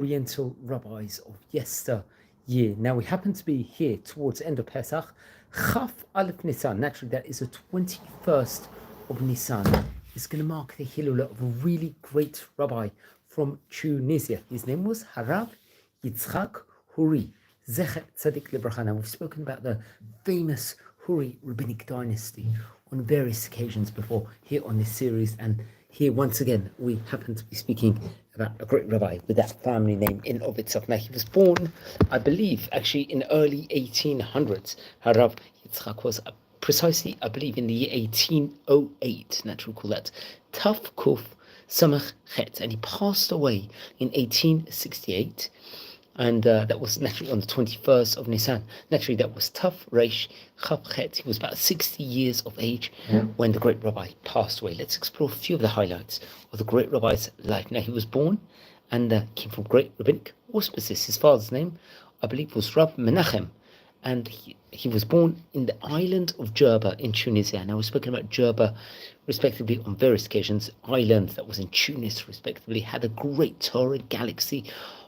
Oriental rabbis of yesteryear. Now we happen to be here towards the end of Pesach. Chaf Aleph Nisan, naturally that is the 21st of Nisan, is going to mark the Hilula of a really great rabbi from Tunisia. His name was Rabbi Yitzhak Houri Z'tl. Now we've spoken about the famous Houri rabbinic dynasty on various occasions before here on this series, and here once again we happen to be speaking about a great rabbi with that family name in of itself. Now he was born, I believe, actually in early 1800s. Rabbi Yitzhak was precisely, I believe, in the year 1808. Naturally we call that Taf Kuf Samach Chet, and he passed away in 1868. And that was naturally on the 21st of Nisan. Naturally, that was Taf Reish Chaf Chet. He was about 60 years of age when the great rabbi passed away. Let's explore a few of the highlights of the great rabbi's life. Now, he was born and came from great rabbinic auspices. His father's name, I believe, was Rab Menachem. And he was born in the island of Beg'raba in Tunisia. Now, we've spoken about Beg'raba, respectively, on various occasions. Island that was in Tunis, respectively, had a great Torah galaxy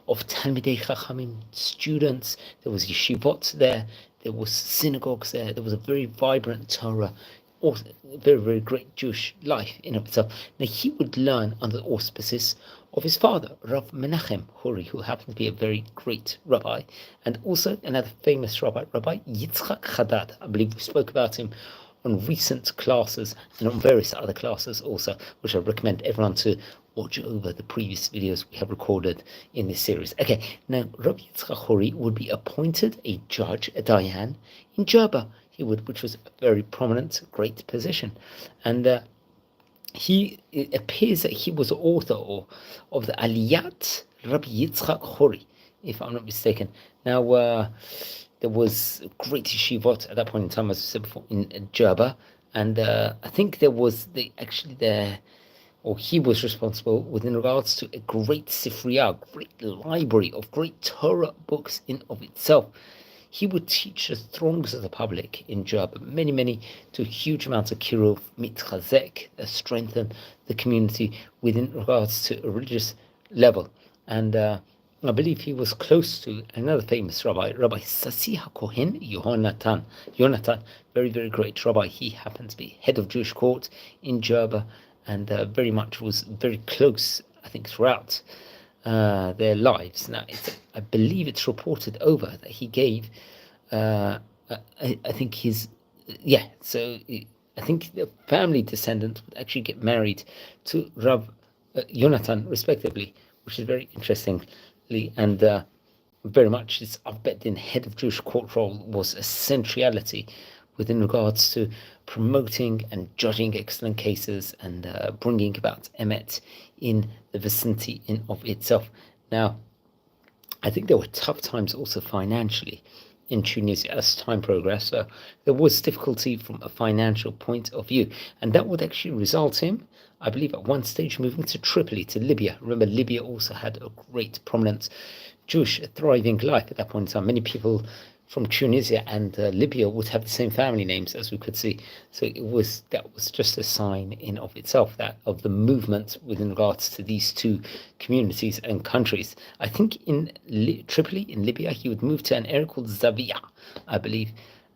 of Talmidei Chachamim students. There was yeshivot there. There was synagogues there. There was a very vibrant Torah, also very, very great Jewish life in of itself. Now, he would learn under the auspices of his father, Rav Menachem Houri, who happened to be a very great rabbi, and also another famous rabbi, Rabbi Yitzhak Haddad. I believe we spoke about him on recent classes and on various other classes also, which I recommend everyone to watch over the previous videos we have recorded in this series. Okay, now Rabbi Yitzhak Houri would be appointed a judge, a Diyan, in Beg'raba. He would, which was a very prominent, great position, and it appears that he was the author of the Aliyat Rabbi Yitzhak Houri, if I'm not mistaken. Now, there was great yeshivot at that point in time, as I said before, in Beg'raba, and I think there was he was responsible within regards to a great sifriya, great library of great Torah books in of itself. He would teach the throngs of the public in Beg'raba, many, to huge amounts of kiruv, mitchazek, strengthen the community within regards to a religious level. And I believe he was close to another famous rabbi, Rabbi Sasi HaKohen Yonatan, very, very great rabbi. He happened to be head of Jewish court in Beg'raba, and very much was very close, I think, throughout their lives. Now, I believe it's reported over that he gave, I think the family descendant would actually get married to Rav Yonatan, respectively, which is very interestingly, and very much this Avbedin head of Jewish court role was a centrality within regards to promoting and judging excellent cases and bringing about emet in the vicinity in of itself. Now, I think there were tough times also financially in Tunisia as time progressed. So there was difficulty from a financial point of view, and that would actually result in, I believe, at one stage moving to Tripoli, to Libya. Remember, Libya also had a great prominent Jewish thriving life at that point in time. Many people from Tunisia and Libya would have the same family names, as we could see. So that was just a sign in of itself, that of the movement within regards to these two communities and countries. I think in Tripoli, in Libya, he would move to an area called Zaawiya, I believe.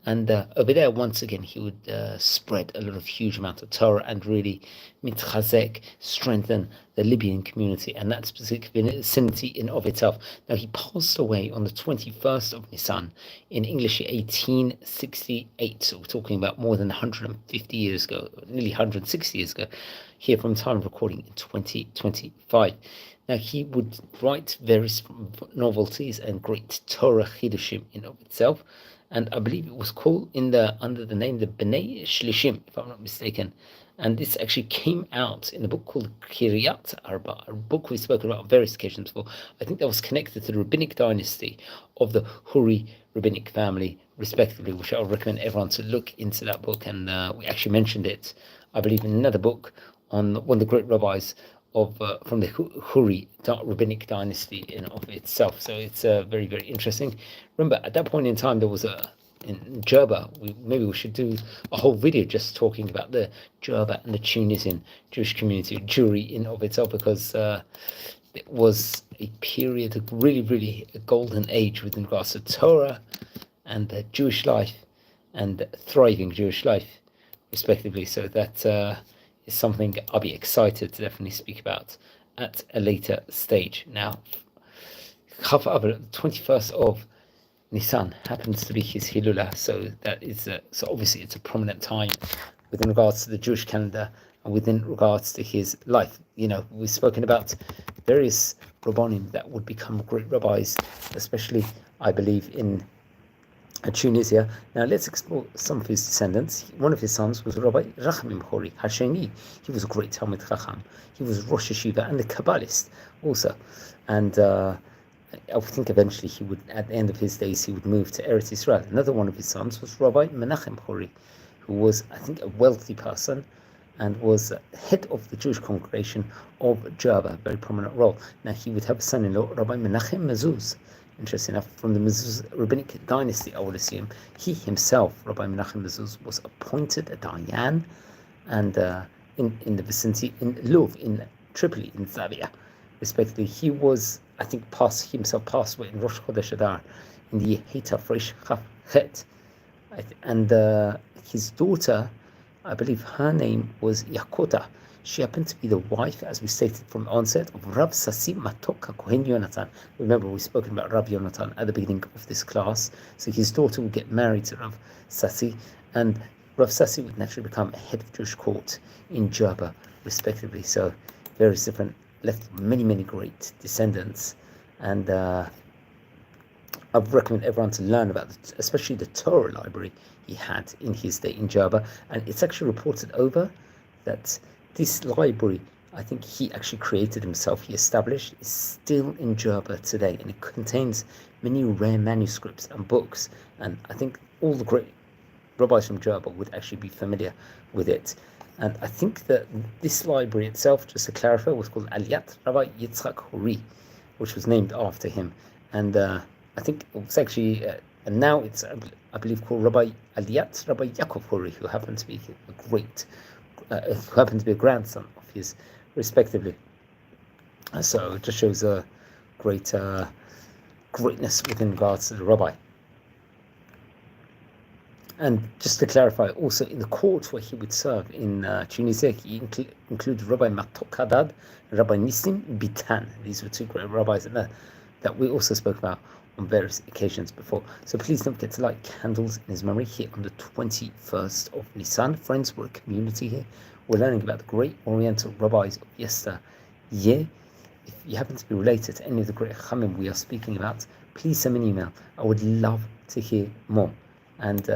And over there, once again, he would spread a lot of huge amount of Torah and really mitchazek, strengthen the Libyan community and that specific vicinity in of itself. Now, he passed away on the 21st of Nisan in English 1868. So we're talking about more than 150 years ago, nearly 160 years ago, here from time of recording in 2025. Now, he would write various novelties and great Torah chidushim in of itself. And I believe it was called under the name the Bnei Shlishim, if I'm not mistaken. And this actually came out in a book called Kiryat Arba, a book we've spoken about on various occasions before. I think that was connected to the rabbinic dynasty of the Houri rabbinic family, respectively, which I would recommend everyone to look into that book. And we actually mentioned it, I believe, in another book on one of the great rabbis from the Houri rabbinic dynasty in of itself. So it's very, very interesting. Remember, at that point in time, there was in Beg'raba. Maybe we should do a whole video just talking about the Beg'raba and the Tunisian Jewish community, Jewry in of itself, because it was a period, a really a golden age with regards to Torah and Jewish life and thriving Jewish life, respectively. So that is something I'll be excited to definitely speak about at a later stage. Now, the 21st of Nisan happens to be his Hilula, so that is so obviously it's a prominent time within regards to the Jewish calendar and within regards to his life. You know, we've spoken about various Rabbanim that would become great rabbis, especially, I believe, in Tunisia. Now let's explore some of his descendants. One of his sons was Rabbi Rachamim Houri Hasheni. He was a great Talmid Chacham. He was Rosh Yeshiva and a Kabbalist also. And I think eventually he would, at the end of his days, he would move to Eretz Israel. Another one of his sons was Rabbi Menachem Houri, who was, I think, a wealthy person and was head of the Jewish congregation of B'g'raba, a very prominent role. Now he would have a son-in-law, Rabbi Menachem Mezuz. Interesting enough, from the Mezuz rabbinic dynasty, I would assume. He himself, Rabbi Menachem Mezuz, was appointed a Diyan and in the vicinity, in Lov, in Tripoli, in Zaawiya, respectively. He was, I think, passed away in Rosh Chodesh Adar in the year Hitafresh Chet. And his daughter, I believe her name was Yakota. She happened to be the wife, as we stated from the onset, of Rav Sassi Matok Kohen Yonatan. Remember, we've spoken about Rav Yonatan at the beginning of this class. So his daughter would get married to Rav Sassi, and Rav Sassi would naturally become a head of Jewish court in B'g'raba, respectively. So various different, left many great descendants. And I would recommend everyone to learn about, especially the Torah library he had in his day in B'g'raba. And it's actually reported over that this library, I think he actually created himself, he established, is still in B'g'raba today, and it contains many rare manuscripts and books, and I think all the great rabbis from B'g'raba would actually be familiar with it. And I think that this library itself, just to clarify, was called Aliyat Rabbi Yitzhak Houri, which was named after him. And I think it was actually, and now it's, I believe, called Rabbi Aliyat Rabbi Yaakov Houri, who happened to be a great who happened to be a grandson of his, respectively. So it just shows a great greatness within regards to the rabbi. And just to clarify, also in the court where he would serve in Tunisia, he included Rabbi Matok Haddad and Rabbi Nissim Bitan. These were two great rabbis that we also spoke about on various occasions before. So please don't forget to light candles in his memory here on the 21st of Nisan. Friends, we're a community here. We're learning about the great Oriental rabbis of yesteryear. If you happen to be related to any of the great Chachamim we are speaking about, please send me an email. I would love to hear more. And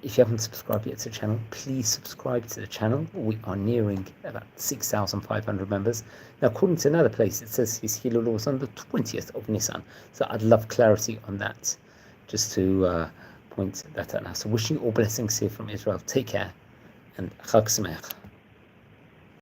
if you haven't subscribed yet to the channel, please subscribe to the channel. We are nearing about 6,500 members. Now, according to another place, it says his Hilul was on the 20th of Nisan. So I'd love clarity on that, just to point that out now. So wishing you all blessings here from Israel. Take care, and Chag Sameach.